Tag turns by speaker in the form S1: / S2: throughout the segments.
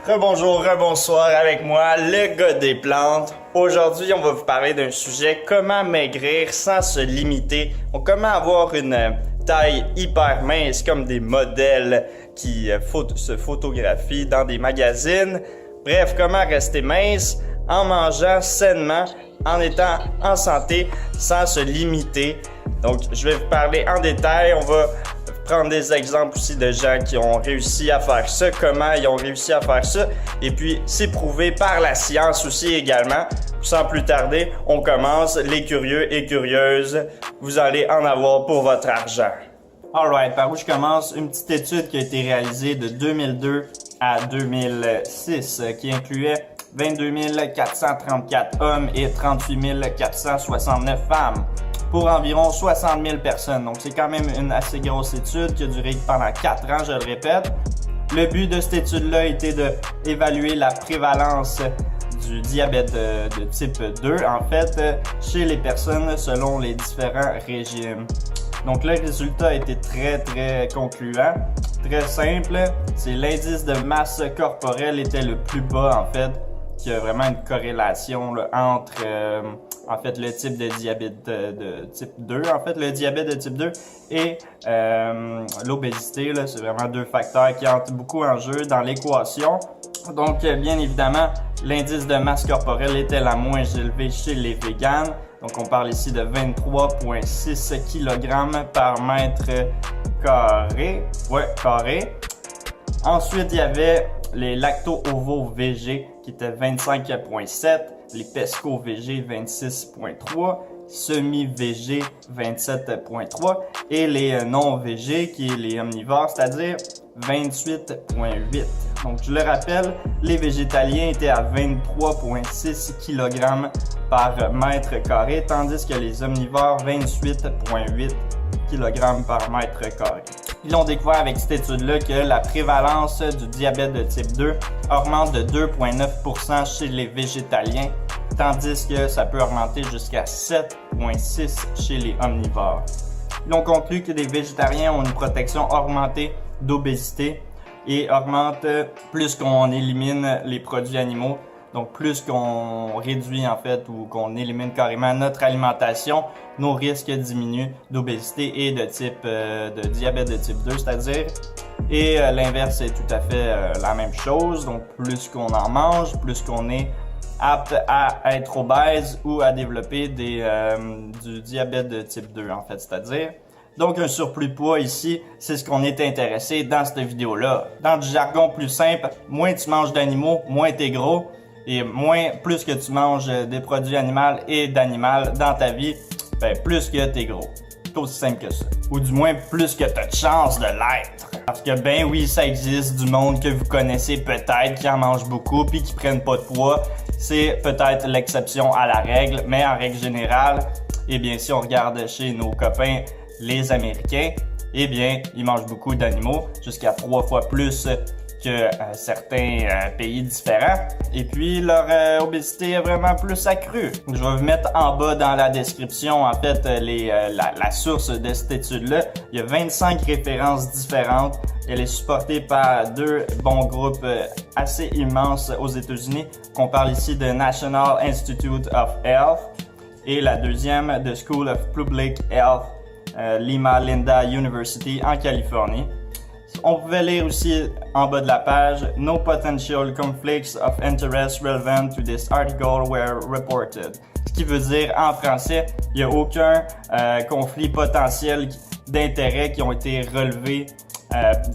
S1: Rebonjour, rebonsoir avec moi, le gars des plantes. Aujourd'hui, on va vous parler d'un sujet, comment maigrir sans se limiter. Comment avoir une taille hyper mince comme des modèles qui se photographient dans des magazines. Bref, comment rester mince en mangeant sainement, en étant en santé, sans se limiter. Donc, je vais vous parler en détail. On va prendre des exemples aussi de gens qui ont réussi à faire ça, comment ils ont réussi à faire ça, et puis c'est prouvé par la science aussi également. Sans plus tarder, on commence. Les curieux et curieuses, vous allez en avoir pour votre argent. Alright, par où je commence? Une petite étude qui a été réalisée de 2002 à 2006 qui incluait 22 434 hommes et 38 469 femmes pour environ 60 000 personnes. Donc, c'est quand même une assez grosse étude qui a duré pendant 4 ans, je le répète. Le but de cette étude-là était d'évaluer la prévalence du diabète de type 2, en fait, chez les personnes selon les différents régimes. Donc, le résultat était très concluant. Très simple, c'est l'indice de masse corporelle était le plus bas, en fait, qui a vraiment une corrélation là, entre en fait le type de diabète de type 2, en fait le diabète de type 2 et l'obésité. C'est vraiment deux facteurs qui entrent beaucoup en jeu dans l'équation. Donc bien évidemment, l'indice de masse corporelle était la moins élevée chez les véganes. Donc on parle ici de 23,6 kg par mètre carré. Carré. Ensuite, il y avait les lacto-ovo-VG qui étaient 25,7, les pesco-VG 26,3, semi-VG 27,3 et les non-VG qui est les omnivores, c'est-à-dire 28,8. Donc, je le rappelle, les végétaliens étaient à 23,6 kg par mètre carré, tandis que les omnivores 28,8 kg par mètre carré. Ils ont découvert avec cette étude-là que la prévalence du diabète de type 2 augmente de 2,9% chez les végétaliens, tandis que ça peut augmenter jusqu'à 7,6% chez les omnivores. Ils ont conclu que les végétariens ont une protection augmentée d'obésité et augmente plus qu'on élimine les produits animaux. Donc, plus qu'on réduit en fait ou qu'on élimine carrément notre alimentation, nos risques diminuent d'obésité et de type de diabète de type 2, c'est-à-dire. Et l'inverse est tout à fait la même chose. Donc, plus qu'on en mange, plus qu'on est apte à être obèse ou à développer du diabète de type 2 en fait, c'est-à-dire. Donc, un surplus de poids ici, c'est ce qu'on est intéressé dans cette vidéo-là. Dans du jargon plus simple, moins tu manges d'animaux, moins t'es gros. Et plus que tu manges des produits animaux et d'animal dans ta vie, ben plus que t'es gros. C'est aussi simple que ça. Ou du moins, plus que t'as de chance de l'être. Parce que ben oui, ça existe du monde que vous connaissez peut-être qui en mange beaucoup puis qui prennent pas de poids. C'est peut-être l'exception à la règle, mais en règle générale, eh bien, si on regarde chez nos copains, les Américains, eh bien, ils mangent beaucoup d'animaux, jusqu'à 3 fois plus que certains pays différents. Et puis, leur obésité est vraiment plus accrue. Je vais vous mettre en bas dans la description, en fait, la source de cette étude-là. Il y a 25 références différentes. Elle est supportée par deux bons groupes assez immenses aux États-Unis. On parle ici de National Institute of Health et la deuxième de School of Public Health, Lima Linda University en Californie. On pouvait lire aussi en bas de la page « No potential conflicts of interest relevant to this article were reported ». Ce qui veut dire en français, il n'y a aucun conflit potentiel d'intérêt qui ont été relevés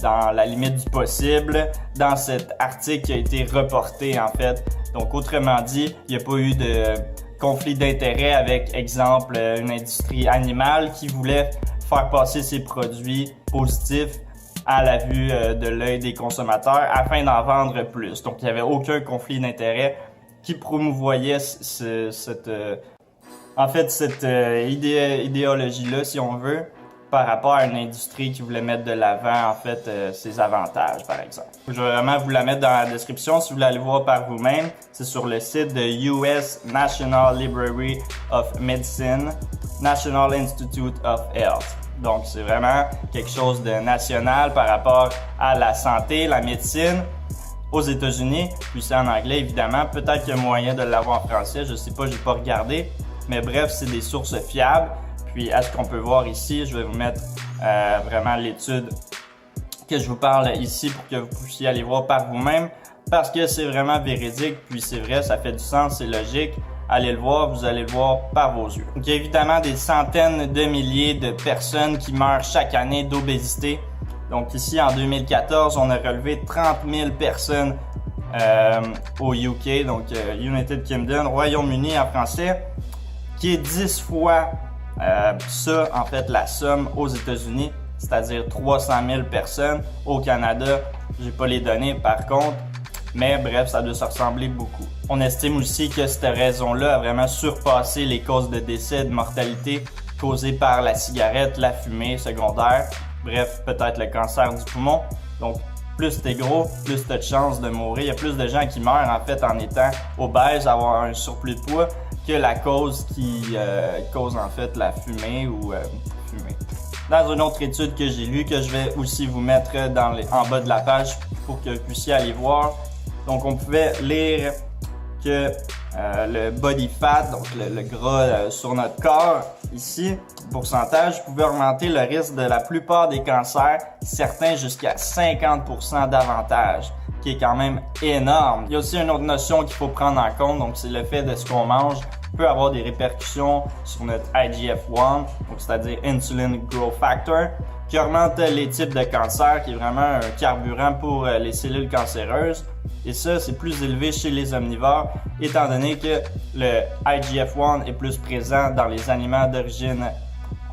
S1: dans la limite du possible dans cet article qui a été reporté en fait. Donc autrement dit, il n'y a pas eu de conflit d'intérêt avec, exemple, une industrie animale qui voulait faire passer ses produits positifs à la vue de l'œil des consommateurs afin d'en vendre plus. Donc, il n'y avait aucun conflit d'intérêt qui promouvoyait cette idéologie-là, si on veut, par rapport à une industrie qui voulait mettre de l'avant, en fait, ses avantages, par exemple. Je vais vraiment vous la mettre dans la description si vous voulez aller voir par vous-même. C'est sur le site de US National Library of Medicine, National Institute of Health. Donc, c'est vraiment quelque chose de national par rapport à la santé, la médecine. aux États-Unis, puis c'est en anglais évidemment. Peut-être qu'il y a moyen de l'avoir en français, je sais pas, j'ai pas regardé. Mais bref, c'est des sources fiables. Puis à ce qu'on peut voir ici, je vais vous mettre vraiment l'étude que je vous parle ici pour que vous puissiez aller voir par vous-même. Parce que c'est vraiment véridique, puis c'est vrai, ça fait du sens, c'est logique. Allez le voir, vous allez le voir par vos yeux. Donc, il y a évidemment des centaines de milliers de personnes qui meurent chaque année d'obésité. Donc ici, en 2014, on a relevé 30 000 personnes au UK, donc United Kingdom, Royaume-Uni en français, qui est 10 fois ça, en fait, la somme aux États-Unis, c'est-à-dire 300 000 personnes. Au Canada, j'ai pas les données par contre, mais bref, ça doit se ressembler beaucoup. On estime aussi que cette raison-là a vraiment surpassé les causes de décès, de mortalité causées par la cigarette, la fumée secondaire, bref, peut-être le cancer du poumon. Donc, plus t'es gros, plus t'as de chances de mourir. Il y a plus de gens qui meurent en fait en étant obèses, avoir un surplus de poids, que la cause qui cause en fait la fumée ou fumée. Dans une autre étude que j'ai lue, que je vais aussi vous mettre en bas de la page pour que vous puissiez aller voir. Donc on pouvait lire que le body fat, donc le gras sur notre corps, ici, pourcentage, pouvait augmenter le risque de la plupart des cancers, certains jusqu'à 50% davantage, qui est quand même énorme. Il y a aussi une autre notion qu'il faut prendre en compte, donc c'est le fait de ce qu'on mange peut avoir des répercussions sur notre IGF-1, donc c'est-à-dire Insulin Growth Factor, qui augmente les types de cancer, qui est vraiment un carburant pour les cellules cancéreuses. Et ça, c'est plus élevé chez les omnivores, étant donné que le IGF-1 est plus présent dans les aliments d'origine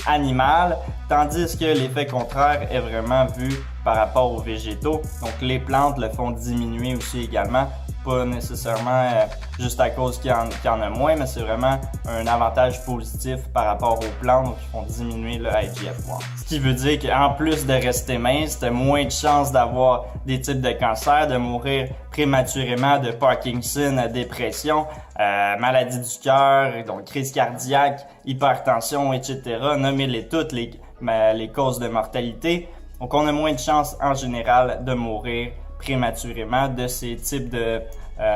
S1: animale, tandis que l'effet contraire est vraiment vu par rapport aux végétaux. Donc les plantes le font diminuer aussi également, pas nécessairement juste à cause qu'il y en a moins, mais c'est vraiment un avantage positif par rapport aux plantes, donc ils font diminuer le IGF-1. Ce qui veut dire qu'en plus de rester mince, tu as moins de chances d'avoir des types de cancers, de mourir prématurément de Parkinson, dépression, maladie du cœur, donc crise cardiaque, hypertension, etc. Nommez-les toutes les causes de mortalité. Donc on a moins de chances en général de mourir prématurément de ces types de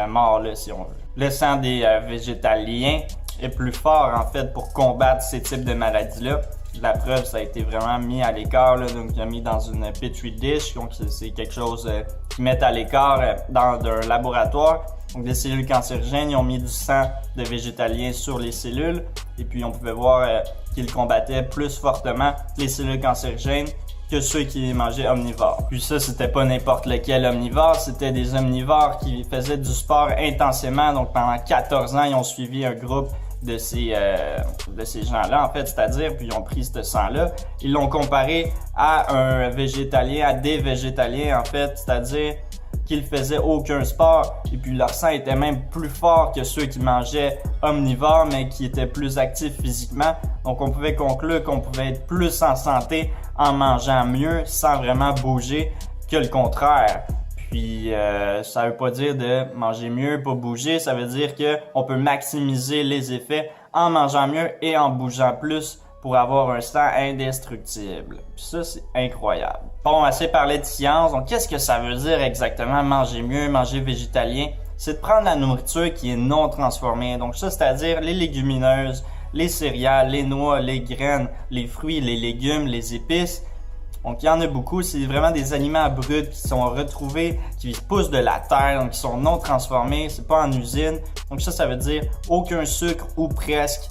S1: morts-là, si on veut. Le sang des végétaliens est plus fort, en fait, pour combattre ces types de maladies-là. La preuve, ça a été vraiment mis à l'écart, donc il a mis dans une petri dish, donc c'est quelque chose qu'ils mettent à l'écart dans un laboratoire. Donc des cellules cancérigènes, ils ont mis du sang de végétaliens sur les cellules, et puis on pouvait voir qu'ils combattaient plus fortement les cellules cancérigènes que ceux qui mangeaient omnivores. Puis ça, c'était pas n'importe lequel omnivore, c'était des omnivores qui faisaient du sport intensément. Donc pendant 14 ans, ils ont suivi un groupe de ces gens-là, en fait, c'est-à-dire, puis ils ont pris ce sang-là, ils l'ont comparé à un végétalien, à des végétaliens, en fait, c'est-à-dire qu'ils faisaient aucun sport, et puis leur sang était même plus fort que ceux qui mangeaient omnivores, mais qui étaient plus actifs physiquement. Donc on pouvait conclure qu'on pouvait être plus en santé en mangeant mieux, sans vraiment bouger, que le contraire. Puis ça veut pas dire de manger mieux, pas bouger, ça veut dire que on peut maximiser les effets en mangeant mieux et en bougeant plus pour avoir un sang indestructible. Puis ça, c'est incroyable. Bon, assez parlé de science, donc qu'est-ce que ça veut dire exactement manger mieux, manger végétalien? C'est de prendre la nourriture qui est non transformée. Donc ça, c'est-à-dire les légumineuses, les céréales, les noix, les graines, les fruits, les légumes, les épices. Donc il y en a beaucoup, c'est vraiment des aliments bruts qui sont retrouvés, qui poussent de la terre, donc qui sont non transformés, c'est pas en usine. Donc ça veut dire aucun sucre ou presque,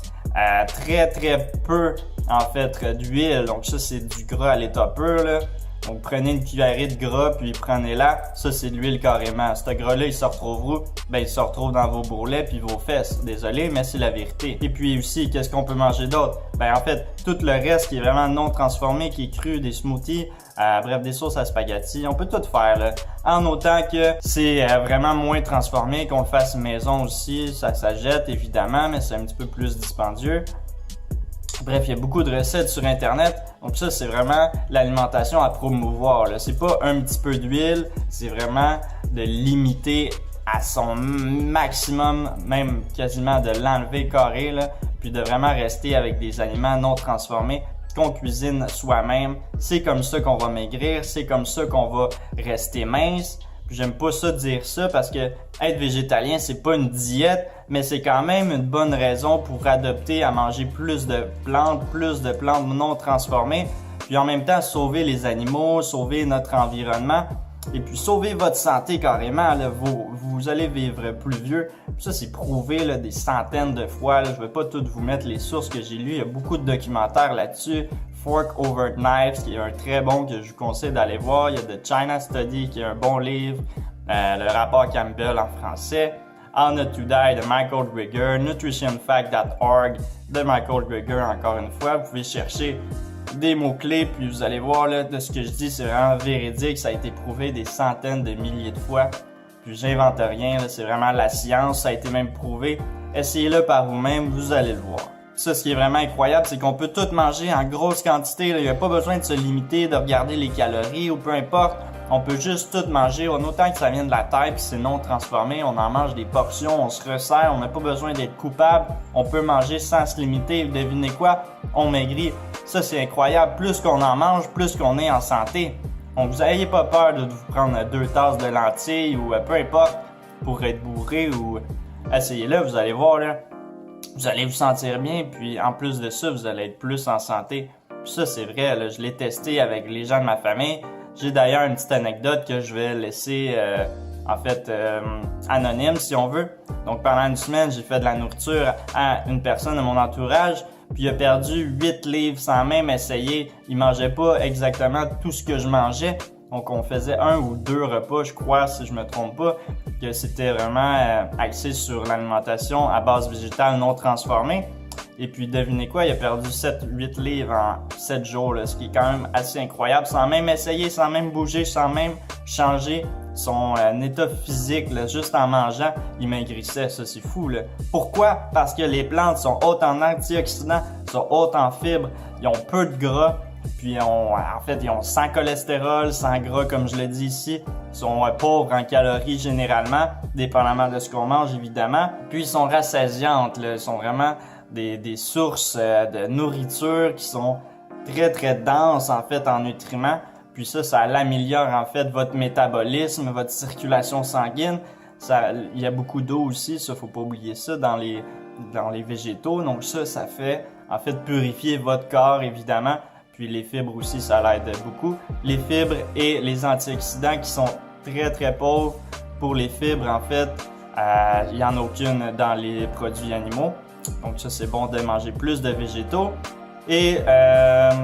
S1: très très peu en fait d'huile. Donc ça c'est du gras à l'état pur là. Donc prenez une cuillerée de gras puis prenez-la, ça c'est de l'huile carrément. Ce gras-là il se retrouve où? Ben il se retrouve dans vos bourrelets puis vos fesses. Désolé mais c'est la vérité. Et puis aussi qu'est-ce qu'on peut manger d'autre? Ben en fait tout le reste qui est vraiment non transformé, qui est cru, des smoothies, bref des sauces à spaghetti, on peut tout faire là. En autant que c'est vraiment moins transformé, qu'on le fasse maison aussi, ça jette évidemment mais c'est un petit peu plus dispendieux. Bref, il y a beaucoup de recettes sur Internet. Donc ça, c'est vraiment l'alimentation à promouvoir. C'est pas un petit peu d'huile, c'est vraiment de limiter à son maximum, même quasiment de l'enlever carré, là, puis de vraiment rester avec des aliments non transformés qu'on cuisine soi-même. C'est comme ça qu'on va maigrir, c'est comme ça qu'on va rester mince. Puis j'aime pas ça dire ça parce que être végétalien, c'est pas une diète, mais c'est quand même une bonne raison pour adopter à manger plus de plantes non transformées, puis en même temps sauver les animaux, sauver notre environnement. Et puis sauver votre santé carrément, là, vous allez vivre plus vieux. Puis ça, c'est prouvé là, des centaines de fois. Là. Je vais pas toutes vous mettre les sources que j'ai lues. Il y a beaucoup de documentaires là-dessus. Fork Over Knives, qui est un très bon que je vous conseille d'aller voir. Il y a The China Study, qui est un bon livre. Le rapport Campbell en français. How Not to Die de Michael Greger. NutritionFact.org de Michael Greger, encore une fois. Vous pouvez chercher des mots-clés, puis vous allez voir là, de ce que je dis, c'est vraiment véridique, ça a été prouvé des centaines de milliers de fois, puis j'invente rien, là, c'est vraiment la science, ça a été même prouvé, essayez-le par vous-même, vous allez le voir. Ça, ce qui est vraiment incroyable, c'est qu'on peut tout manger en grosse quantité, il n'y a pas besoin de se limiter, de regarder les calories ou peu importe, on peut juste tout manger, autant que ça vient de la terre puis c'est non transformé, on en mange des portions, on se resserre, on n'a pas besoin d'être coupable, on peut manger sans se limiter, devinez quoi, on maigrit. Ça, c'est incroyable. Plus qu'on en mange, plus qu'on est en santé. Donc, vous n'ayez pas peur de vous prendre 2 tasses de lentilles ou peu importe pour être bourré ou essayez-le, vous allez voir, là. Vous allez vous sentir bien, puis en plus de ça, vous allez être plus en santé. Puis ça, c'est vrai, là, je l'ai testé avec les gens de ma famille. J'ai d'ailleurs une petite anecdote que je vais laisser, anonyme si on veut. Donc, pendant une semaine, j'ai fait de la nourriture à une personne de mon entourage. Puis il a perdu 8 livres sans même essayer. Il mangeait pas exactement tout ce que je mangeais. Donc on faisait 1 ou 2 repas, je crois, si je me trompe pas, que c'était vraiment axé sur l'alimentation à base végétale non transformée. Et puis devinez quoi, il a perdu 7-8 livres en 7 jours, là, ce qui est quand même assez incroyable, sans même essayer, sans même bouger, sans même changer son état physique, là, juste en mangeant, il maigrissait, ça c'est fou. Là. Pourquoi? Parce que les plantes sont hautes en antioxydants, sont hautes en fibres, ils ont peu de gras, puis ils ont sans cholestérol, sans gras comme je l'ai dit ici, ils sont pauvres en calories généralement, dépendamment de ce qu'on mange évidemment, puis ils sont rassasiantes, là, ils sont vraiment des sources de nourriture qui sont très très denses en fait en nutriments. Puis ça améliore en fait votre métabolisme, votre circulation sanguine. Il y a beaucoup d'eau aussi, ça faut pas oublier ça dans les végétaux. Donc ça fait en fait purifier votre corps évidemment. Puis les fibres aussi, ça l'aide beaucoup. Les fibres et les antioxydants qui sont très très pauvres. Pour les fibres en fait, il y en a aucune dans les produits animaux. Donc ça c'est bon de manger plus de végétaux. Et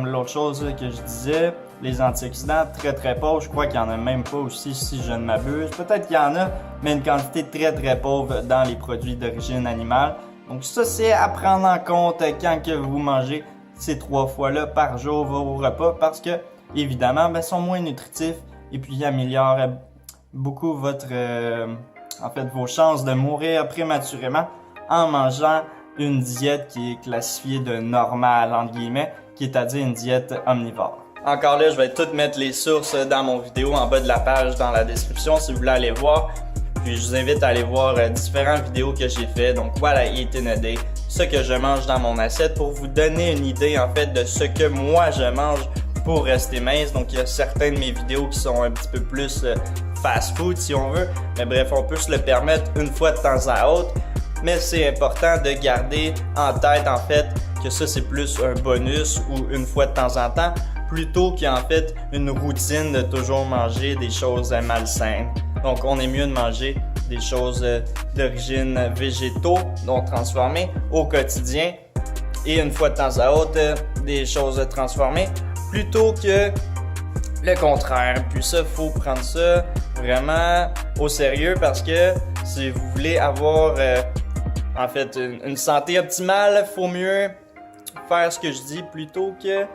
S1: l'autre chose que je disais, les antioxydants très très pauvres, je crois qu'il n'y en a même pas aussi si je ne m'abuse. Peut-être qu'il y en a, mais une quantité très très pauvre dans les produits d'origine animale. Donc ça c'est à prendre en compte quand que vous mangez ces 3 fois-là par jour vos repas parce que évidemment ils sont moins nutritifs et puis ils améliorent beaucoup vos chances de mourir prématurément en mangeant une diète qui est classifiée de normale entre guillemets, qui est à dire une diète omnivore. Encore là, je vais toutes mettre les sources dans mon vidéo en bas de la page dans la description si vous voulez aller voir. Puis je vous invite à aller voir différentes vidéos que j'ai fait. Donc voilà, Eat in a Day, ce que je mange dans mon assiette pour vous donner une idée en fait de ce que moi je mange pour rester mince. Donc il y a certaines de mes vidéos qui sont un petit peu plus fast food si on veut. Mais bref, on peut se le permettre une fois de temps à autre. Mais c'est important de garder en tête en fait que ça c'est plus un bonus ou une fois de temps en temps plutôt qu'en fait une routine de toujours manger des choses malsaines. Donc on est mieux de manger des choses d'origine végétaux non transformées au quotidien et une fois de temps à autre des choses transformées plutôt que le contraire. Puis ça, faut prendre ça vraiment au sérieux parce que si vous voulez avoir en fait une santé optimale, faut mieux faire ce que je dis plutôt que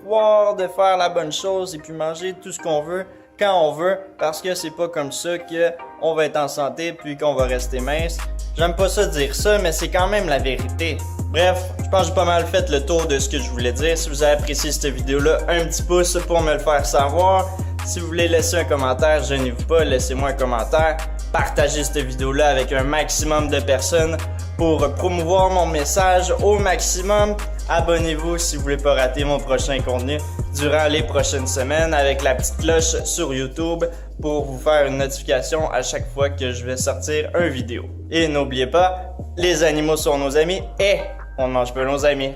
S1: croire de faire la bonne chose et puis manger tout ce qu'on veut quand on veut parce que c'est pas comme ça que on va être en santé puis qu'on va rester mince. J'aime pas ça dire ça, mais c'est quand même la vérité. Bref, je pense que j'ai pas mal fait le tour de ce que je voulais dire. Si vous avez apprécié cette vidéo-là, un petit pouce pour me le faire savoir. Si vous voulez laisser un commentaire, gênez-vous pas, laissez-moi un commentaire. Partagez cette vidéo-là avec un maximum de personnes pour promouvoir mon message au maximum. Abonnez-vous si vous voulez pas rater mon prochain contenu. durant les prochaines semaines avec la petite cloche sur YouTube pour vous faire une notification à chaque fois que je vais sortir une vidéo. Et n'oubliez pas, les animaux sont nos amis et on ne mange pas nos amis.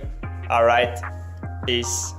S1: Alright, peace.